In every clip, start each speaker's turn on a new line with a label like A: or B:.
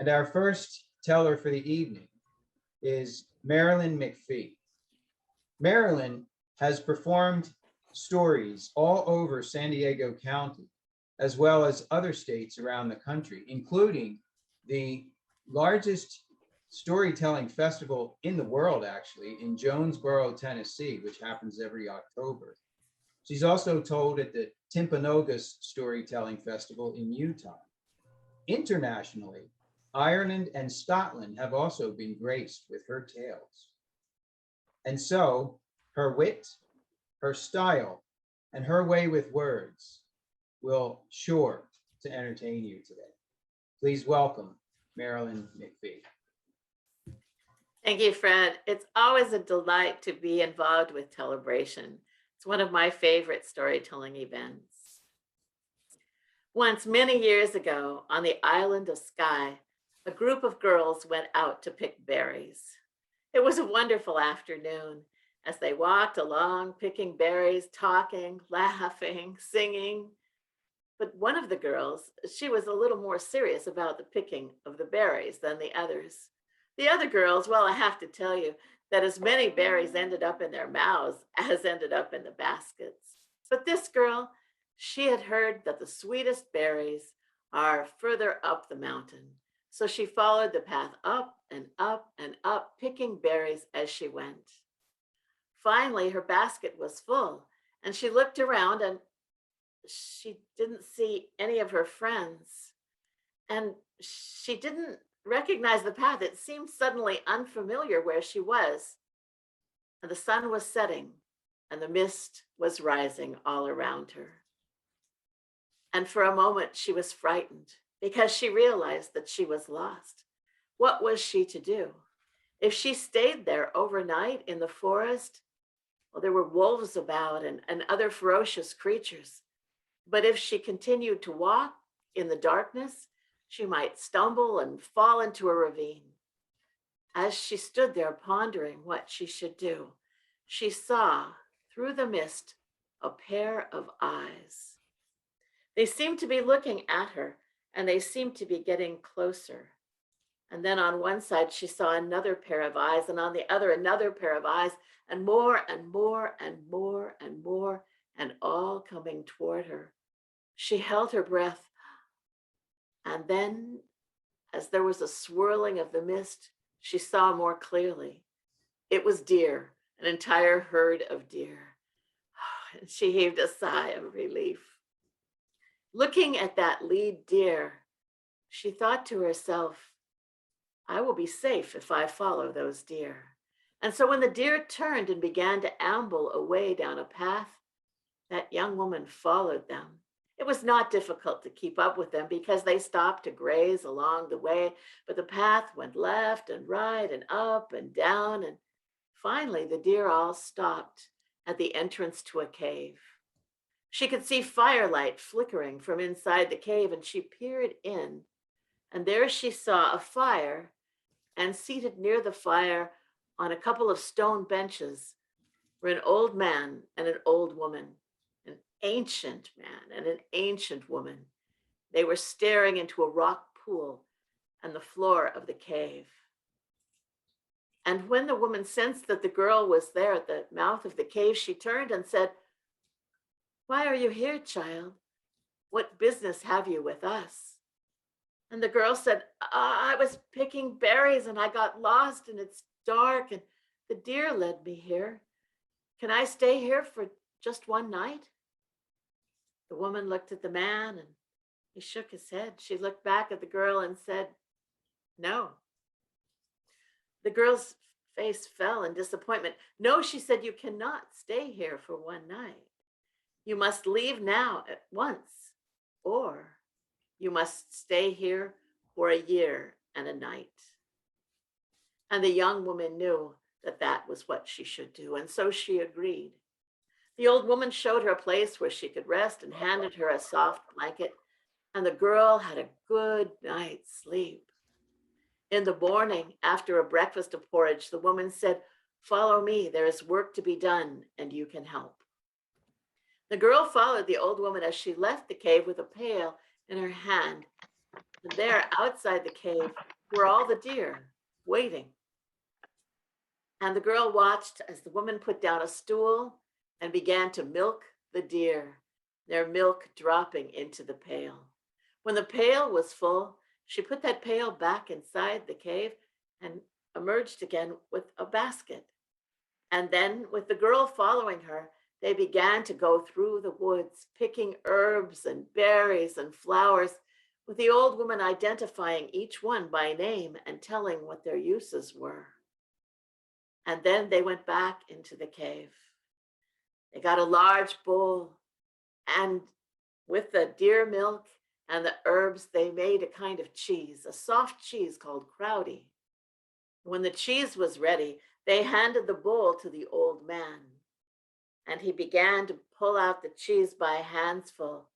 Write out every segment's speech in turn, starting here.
A: And our first teller for the evening is Marilyn McPhie. Marilyn has performed stories all over San Diego County, as well as other states around the country, including the largest storytelling festival in the world, actually, in Jonesboro, Tennessee, which happens every October. She's also told at the Timpanogos Storytelling Festival in Utah. Internationally, Ireland and Scotland have also been graced with her tales. And so her wit, her style, and her way with words will sure to entertain you today. Please welcome Marilyn McPhie.
B: Thank you, Fred. It's always a delight to be involved with Tellabration. It's one of my favorite storytelling events. Once, many years ago, on the island of Skye, a group of girls went out to pick berries. It was a wonderful afternoon as they walked along, picking berries, talking, laughing, singing. But one of the girls, she was a little more serious about the picking of the berries than the others. The other girls, well, I have to tell you that as many berries ended up in their mouths as ended up in the baskets. But this girl, she had heard that the sweetest berries are further up the mountain. So she followed the path up and up and up, picking berries as she went. Finally, her basket was full, and she looked around and she didn't see any of her friends. And she didn't recognize the path. It seemed suddenly unfamiliar where she was. And the sun was setting, and the mist was rising all around her. And for a moment, she was frightened because she realized that she was lost. What was she to do? If she stayed there overnight in the forest, well, there were wolves about and other ferocious creatures. But if she continued to walk in the darkness, she might stumble and fall into a ravine. As she stood there pondering what she should do, she saw through the mist a pair of eyes. They seemed to be looking at her, and they seemed to be getting closer. And then on one side, she saw another pair of eyes, and on the other, another pair of eyes, and more and more and more and more, and all coming toward her. She held her breath. And then, as there was a swirling of the mist, she saw more clearly. It was deer, an entire herd of deer. And she heaved a sigh of relief. Looking at that lead deer, she thought to herself, I will be safe if I follow those deer. And so when the deer turned and began to amble away down a path, that young woman followed them. It was not difficult to keep up with them because they stopped to graze along the way, but the path went left and right and up and down. And finally, the deer all stopped at the entrance to a cave. She could see firelight flickering from inside the cave, and she peered in. And there she saw a fire, and seated near the fire on a couple of stone benches were an old man and an old woman, an ancient man and an ancient woman. They were staring into a rock pool on the floor of the cave. And when the woman sensed that the girl was there at the mouth of the cave, she turned and said, Why are you here, child? What business have you with us? And the girl said, I was picking berries and I got lost and it's dark and the deer led me here. Can I stay here for just one night? The woman looked at the man and he shook his head. She looked back at the girl and said, No. The girl's face fell in disappointment. No, she said, you cannot stay here for one night. You must leave now at once, or you must stay here for a year and a night. And the young woman knew that that was what she should do, and so she agreed. The old woman showed her a place where she could rest and handed her a soft blanket, and the girl had a good night's sleep. In the morning, after a breakfast of porridge, the woman said, Follow me, there is work to be done, and you can help. The girl followed the old woman as she left the cave with a pail in her hand. And there, outside the cave, were all the deer waiting. And the girl watched as the woman put down a stool and began to milk the deer, their milk dropping into the pail. When the pail was full, she put that pail back inside the cave and emerged again with a basket. And then, with the girl following her, they began to go through the woods, picking herbs and berries and flowers, with the old woman identifying each one by name and telling what their uses were. And then they went back into the cave. They got a large bowl, and with the deer milk and the herbs, they made a kind of cheese, a soft cheese called crowdy. When the cheese was ready, they handed the bowl to the old man, and he began to pull out the cheese by handsful.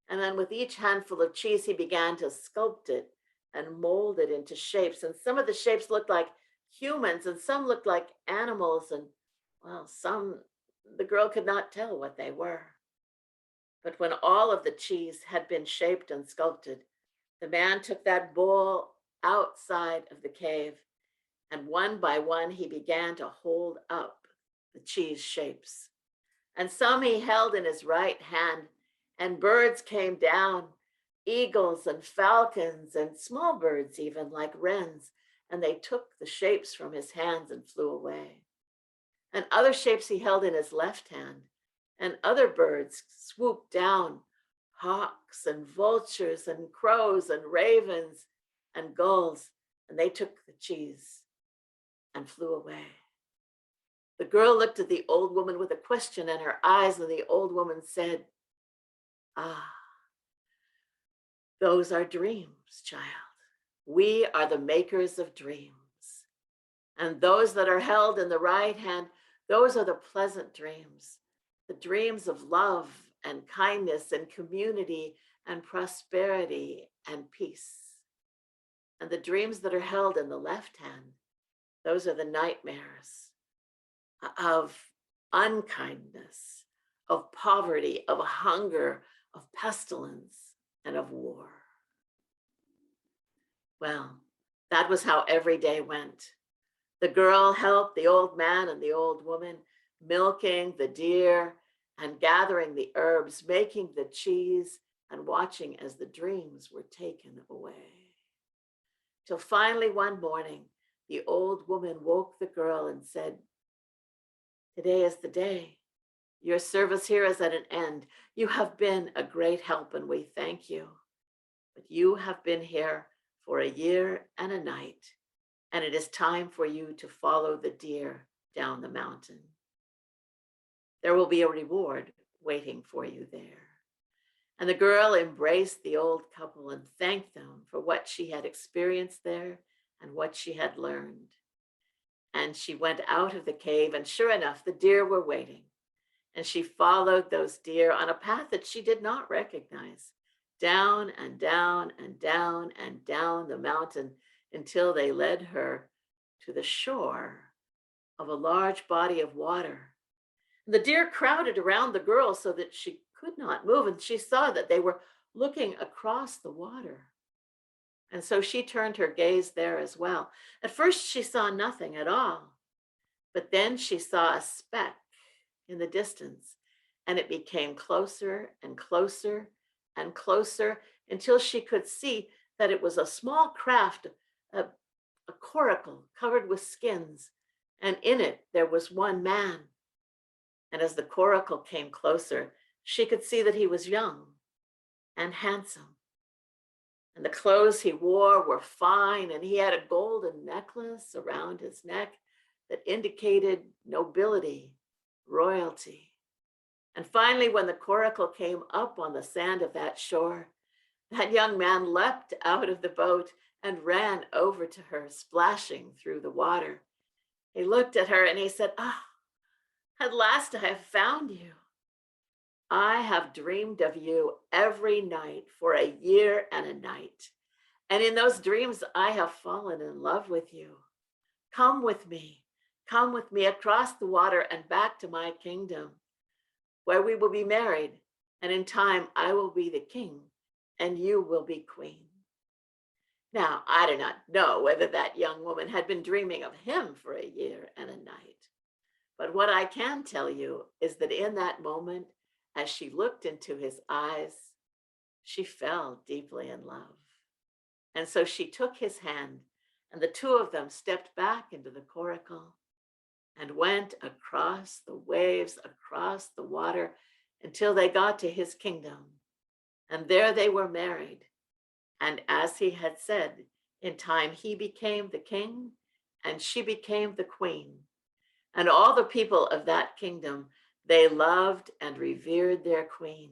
B: And then with each handful of cheese, he began to sculpt it and mold it into shapes. And some of the shapes looked like humans, and some looked like animals, and well, some the girl could not tell what they were. But when all of the cheese had been shaped and sculpted, the man took that bowl outside of the cave, and one by one he began to hold up the cheese shapes. And some he held in his right hand, and birds came down, eagles and falcons and small birds, even like wrens, and they took the shapes from his hands and flew away. And other shapes he held in his left hand, and other birds swooped down, hawks and vultures and crows and ravens and gulls, and they took the cheese and flew away. The girl looked at the old woman with a question in her eyes, and the old woman said, "Ah, those are dreams, child. We are the makers of dreams. And those that are held in the right hand, those are the pleasant dreams, the dreams of love and kindness and community and prosperity and peace. And the dreams that are held in the left hand, those are the nightmares of unkindness, of poverty, of hunger, of pestilence, and of war." Well, that was how every day went. The girl helped the old man and the old woman, milking the deer and gathering the herbs, making the cheese, and watching as the dreams were taken away. Till finally one morning, the old woman woke the girl and said, "Today is the day. Your service here is at an end. You have been a great help, and we thank you. But you have been here for a year and a night, and it is time for you to follow the deer down the mountain. There will be a reward waiting for you there." And the girl embraced the old couple and thanked them for what she had experienced there and what she had learned. And she went out of the cave, and sure enough, the deer were waiting. And she followed those deer on a path that she did not recognize, down and down and down and down the mountain until they led her to the shore of a large body of water. The deer crowded around the girl so that she could not move, and she saw that they were looking across the water. And so she turned her gaze there as well. At first, she saw nothing at all, but then she saw a speck in the distance, and it became closer and closer and closer until she could see that it was a small craft, a coracle covered with skins, and in it there was one man. And as the coracle came closer, she could see that he was young and handsome. And the clothes he wore were fine, and he had a golden necklace around his neck that indicated nobility, royalty. And finally, when the coracle came up on the sand of that shore, that young man leapt out of the boat and ran over to her, splashing through the water. He looked at her and he said, "Ah, at last I have found you. I have dreamed of you every night for a year and a night. And in those dreams, I have fallen in love with you. Come with me. Come with me across the water and back to my kingdom, where we will be married. And in time, I will be the king and you will be queen." Now, I do not know whether that young woman had been dreaming of him for a year and a night. But what I can tell you is that in that moment, as she looked into his eyes, she fell deeply in love. And so she took his hand, and the two of them stepped back into the coracle and went across the waves, across the water, until they got to his kingdom. And there they were married. And as he had said, in time he became the king, and she became the queen. And all the people of that kingdom, they loved and revered their queen.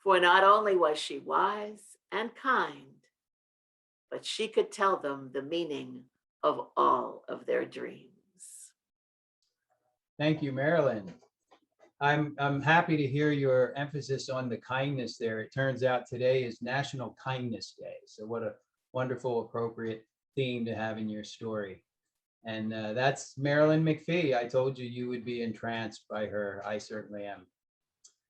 B: For not only was she wise and kind, but she could tell them the meaning of all of their dreams.
A: Thank you, Marilyn. I'm happy to hear your emphasis on the kindness there. It turns out today is National Kindness Day. So what a wonderful, appropriate theme to have in your story. And that's Marilyn McPhie. I told you you would be entranced by her. I certainly am.